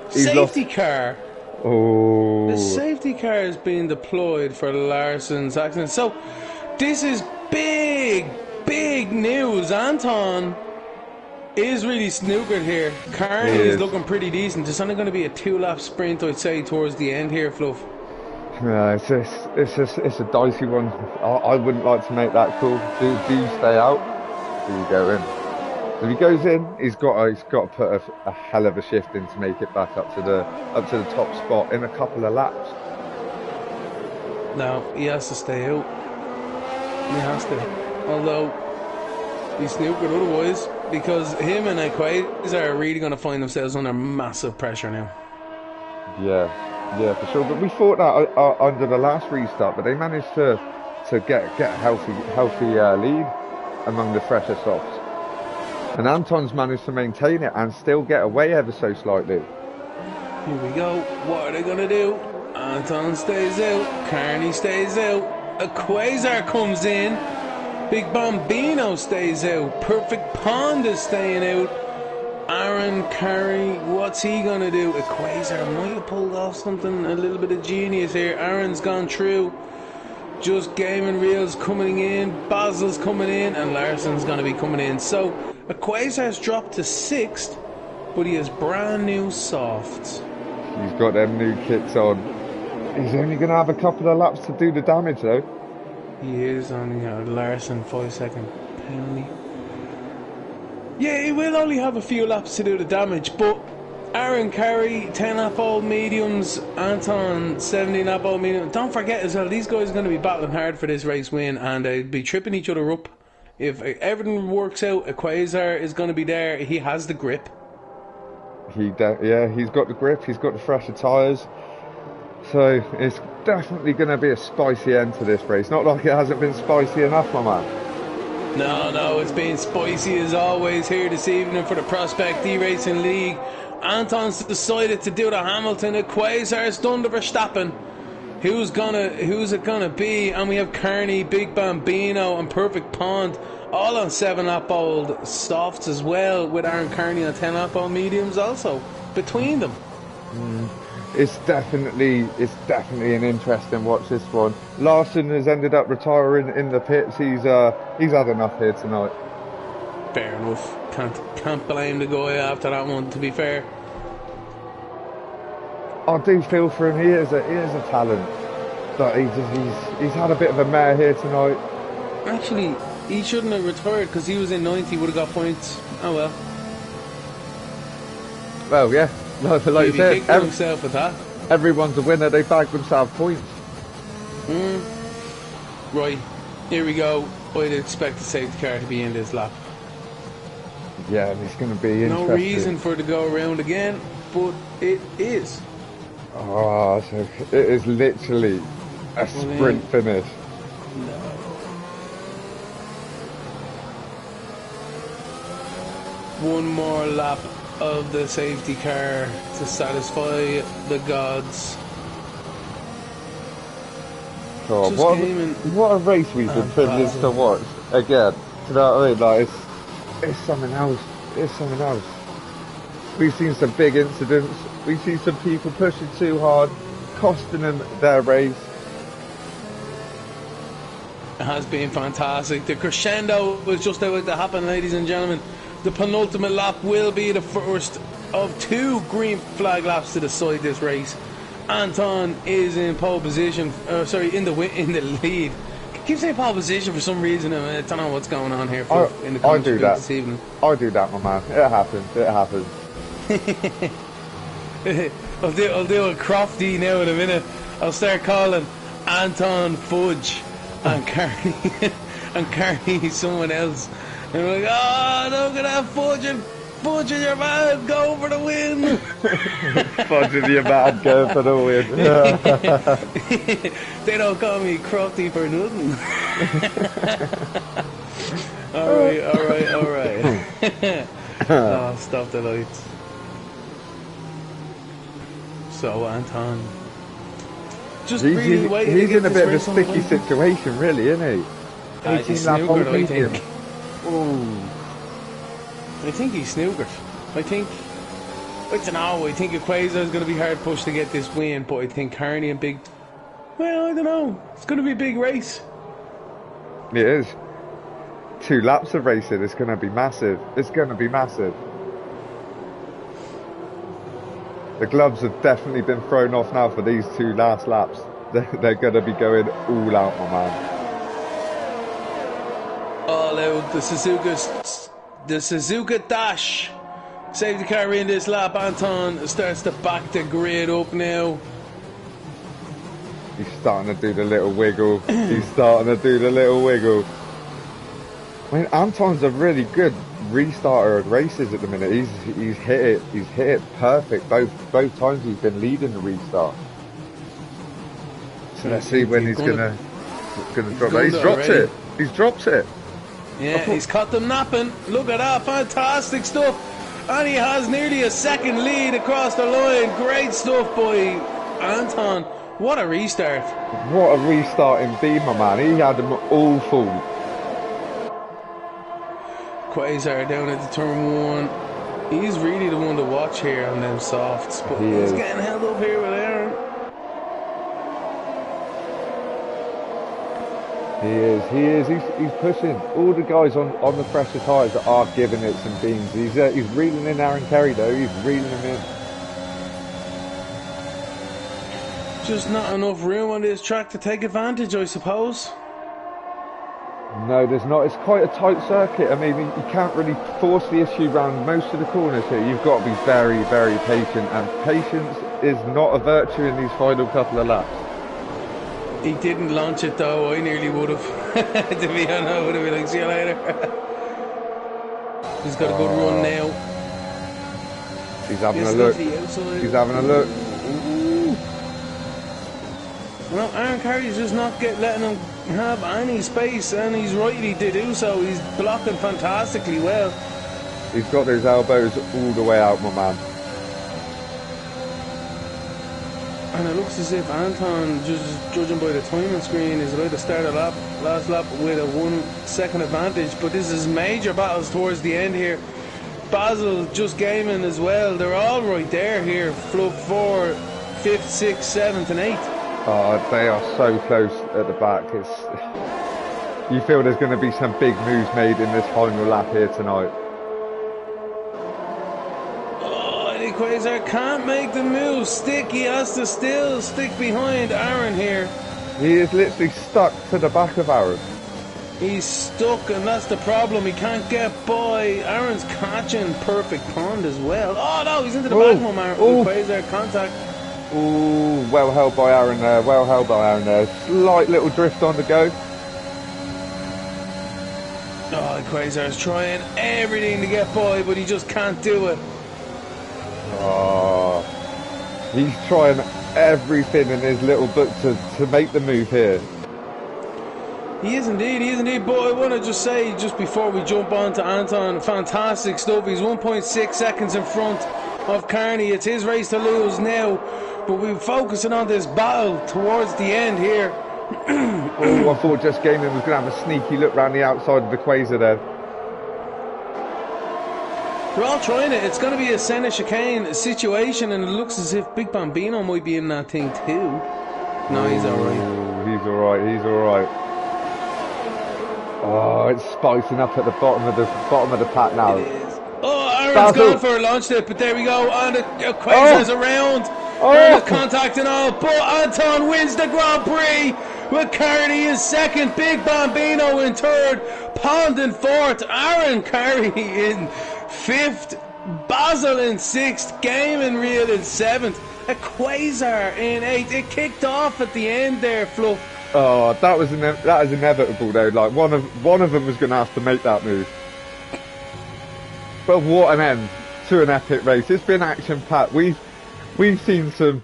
Safety car. Oh. The safety car is being deployed for Larson's accident. So, this is big news. Anton is really snookered here. Carney is looking pretty decent. It's only going to be a 2-lap sprint, I'd say, towards the end here, Fluff. Yeah, it's a dicey one. I wouldn't like to make that call. Do you stay out? Do you go in? If he goes in, he's got to put a hell of a shift in to make it back up to the top spot in a couple of laps. No, he has to stay out. He has to. Although he's snookered otherwise, because him and Equays are really going to find themselves under massive pressure now. Yeah, for sure. But we thought that under the last restart, but they managed to get a healthy lead among the fresher softs. And Anton's managed to maintain it and still get away ever so slightly. Here we go. What are they going to do? Anton stays out. Carney stays out. Equays comes in. Big Bambino stays out. Perfect Pond is staying out. Aaron Carey, what's he going to do? Equays might have pulled off something, a little bit of genius here. Aaron's gone through. Just Gaming Reels coming in. Basil's coming in. And Larson's going to be coming in. So, Equays dropped to 6th, but he has brand new softs. He's got them new kits on. He's only going to have a couple of laps to do the damage, though. He is only Larson 5-second penalty. Yeah, he will only have a few laps to do the damage, but Aaron Carey 10-lap old mediums, Anton 17-lap old medium. Don't forget as well, these guys are going to be battling hard for this race win, and they'll be tripping each other up. If everything works out, Equays is going to be there. He has the grip. He's got the grip. He's got the fresher tyres. So it's definitely going to be a spicy end to this race. Not like it hasn't been spicy enough, my man. No, it's been spicy as always here this evening for the Prospect eRacing League. Anton's decided to do the Hamilton. Equays done the Verstappen. Who's it gonna be? And we have Carney, Big Bambino, and Perfect Pond, all on 7-lap old softs as well, with Aaron Carney on 10-lap old mediums also between them. It's definitely an interesting watch, this one. Larson has ended up retiring in the pits. He's had enough here tonight. Fair enough. Can't blame the guy after that one, to be fair. I do feel for him. He is a talent, but he's had a bit of a mare here tonight. Actually, he shouldn't have retired because he was in 90. Would have got points. Oh well. Well, yeah. Like you said, himself with that. Everyone's a winner. They bagged themselves points. Right, here we go. I'd expect the safety car to be in this lap. Yeah, and it's going to be interesting. No reason for it to go around again, but it is. Oh, so it is literally a sprint finish. No. One more lap of the safety car to satisfy the gods. God, what a race we've been privileged to watch again. Do you know what I mean? Like, it's something else. It's something else. We've seen some big incidents. We've seen some people pushing too hard, costing them their race. It has been fantastic. The crescendo was just about to happen, ladies and gentlemen. The penultimate lap will be the first of 2 green flag laps to decide this race. Anton is in pole position. In the lead. I keep saying pole position for some reason. I don't know what's going on here. In the I do that this evening. I do that, my man. It happens. It happens. I'll do a Crofty now in a minute. I'll start calling Anton Fudge and Carney and Carney someone else. And we're like, oh, look at that Fudge and Fudge in your man, go for the win! Fudge in your man, go for the win. They don't call me crafty for nothing. Alright. Oh, stop the lights. So, Anton. Just he's in a bit of a sticky situation, really, isn't he? 18 lap snookered, I think. Ooh. I think he's snookered. I don't know. I think Equator's going to be hard pushed to get this win, but I think Carney and Big. Well, I don't know. It's going to be a big race. It is. 2 laps of racing. It's going to be massive. It's going to be massive. The gloves have definitely been thrown off now for these 2 last laps. They're going to be going all out, my man. All out. The Suzuka Dash. Safety car in this lap. Anton starts to back the grid up now. He's starting to do the little wiggle. He's starting to do the little wiggle. I mean, Anton's a really good restarter at races at the minute. He's hit it perfect both times he's been leading the restart. So let's see when he's gonna drop it. He's dropped it. Yeah, he's caught them napping. Look at that, fantastic stuff. And he has nearly a second lead across the line. Great stuff by Anton. What a restart. What a restart indeed, my man. He had them all full. Quasar down at the turn 1. He's really the one to watch here on them softs, but he's getting held up here with Aaron. He is. He's pushing. All the guys on the fresher tyres are giving it some beans. He's reeling in Aaron Kerry though. He's reeling him in. Just not enough room on this track to take advantage, I suppose. No, there's not. It's quite a tight circuit. I mean, you can't really force the issue around most of the corners here. You've got to be very, very patient, and patience is not a virtue in these final couple of laps. He didn't launch it though. I nearly would have. To be honest, I would have been like, see you later. He's got a good run now. He's having a look. He's having a look. Well, Aaron Carey's just not letting him have any space, and he's rightly to do so. He's blocking fantastically well. He's got those elbows all the way out, my man. And it looks as if Anton, just judging by the timing screen, is about to start a last lap with a 1 second advantage. But this is major battles towards the end here. Basel just gaming as well. They're all right there here. Flub 4, 5th, 6th, 7th and 8th. Oh, they are so close at the back. You feel there's going to be some big moves made in this final lap here tonight. Oh, and Quasar can't make the move. He has to still stick behind Aaron here. He is literally stuck to the back of Aaron. He's stuck, and that's the problem. He can't get by. Aaron's catching perfect pond as well. Oh no, he's into the back home. Quasar contact. Ooh, well held by Aaron there. Well held by Aaron there. Slight little drift on the go. Oh, Quasar's trying everything to get by, but he just can't do it. Oh, he's trying everything in his little book to make the move here. He is indeed, but I want to just say, just before we jump on to Anton, fantastic stuff. He's 1.6 seconds in front of Carney. It's his race to lose now, but we're focusing on this battle towards the end here. Oh, I thought Just Gaming was going to have a sneaky look round the outside of the Quasar there. We're all trying it. It's going to be a Senna chicane situation, and it looks as if Big Bambino might be in that thing too. No, he's alright. He's alright. Oh, it's spicing up at the bottom of the pack now. It is. Oh, Aaron's gone for a launch tip, but there we go. And the Quasar's around. And the contact and all. But Anton wins the Grand Prix with Carney in second, Big Bambino in third, Pond in fourth, Aaron Carey in fifth, Basel in sixth, Gaming Real in seventh, a Quasar in eighth. It kicked off at the end there, Fluff. Oh, that is inevitable though. Like one of them was going to have to make that move. But what an end to an epic race. It's been action-packed. We've seen some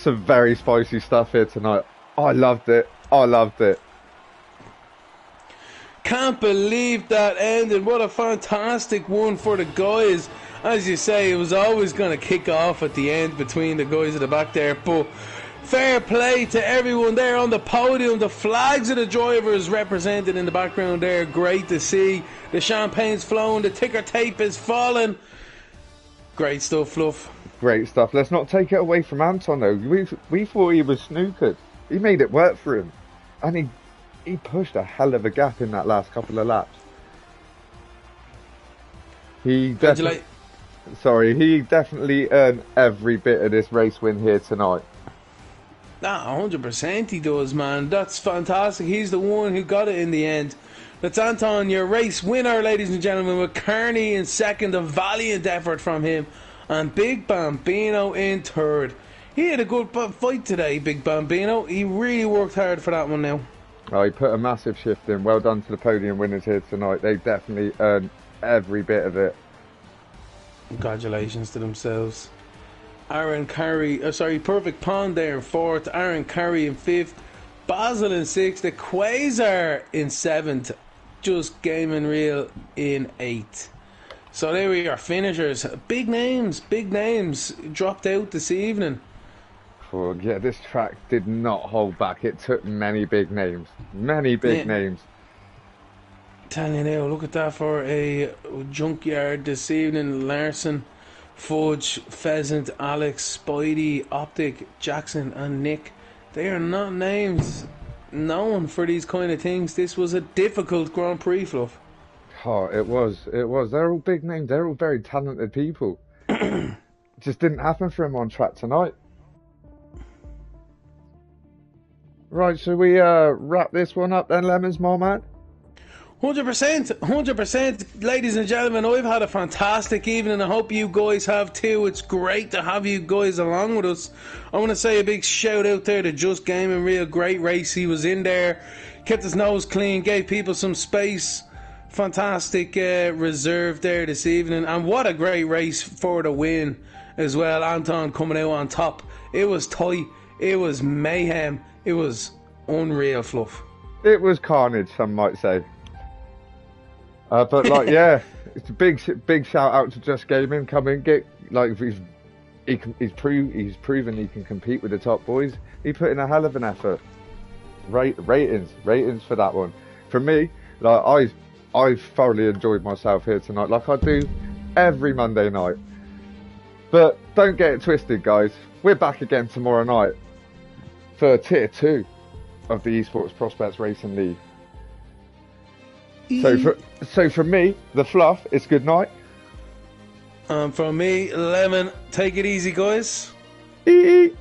very spicy stuff here tonight. I loved it. I loved it. Can't believe that ended. What a fantastic one for the guys. As you say, it was always going to kick off at the end between the guys at the back there. But fair play to everyone there on the podium. The flags of the drivers represented in the background there. Great to see. The champagne's flowing. The ticker tape is falling. Great stuff, Fluff. Great stuff. Let's not take it away from Anton, though. We thought he was snookered. He made it work for him. And he pushed a hell of a gap in that last couple of laps. He definitely earned every bit of this race win here tonight. 100% he does, man. That's fantastic. He's the one who got it in the end. That's Anton, your race winner, ladies and gentlemen, with Kearney in second. A valiant effort from him. And Big Bambino in third. He had a good fight today, Big Bambino. He really worked hard for that one now. Oh, he put a massive shift in. Well done to the podium winners here tonight. They definitely earned every bit of it. Congratulations to themselves. Aaron Carey, Perfect Pond there in fourth. Aaron Carey in fifth. Basil in sixth. The Quasar in seventh. Just Gaming Real in eighth. So there we are, finishers. Big names dropped out this evening. Oh, yeah, this track did not hold back. It took many big names. Many big names. Telling you now, look at that for a junkyard this evening. Larson, Fudge, Pheasant, Alex, Spidey, Optic, Jackson and Nick. They are not names known for these kind of things. This was a difficult Grand Prix, Fluff. Oh, it was. They're all big names. They're all very talented people. Just didn't happen for him on track tonight. Right, shall we wrap this one up then, Lemons, my man? 100%, ladies and gentlemen. I've had a fantastic evening. I hope you guys have too. It's great to have you guys along with us. I want to say a big shout out there to Just Gaming Real. Great race. He was in there, kept his nose clean, gave people some space. Fantastic reserve there this evening, and what a great race for the win as well. Anton coming out on top. It was tight. It was mayhem. It was unreal, Fluff. It was carnage, some might say. But like, yeah, it's a big shout out to Just Gaming. Come in, get like he's proven he can compete with the top boys. He put in a hell of an effort. Ratings for that one. For me, like I thoroughly enjoyed myself here tonight, like I do every Monday night. But don't get it twisted, guys. We're back again tomorrow night for Tier 2 of the Esports Prospects Racing League. So from me, the Fluff, it's good night. From me, Lemon, take it easy, guys. Ee.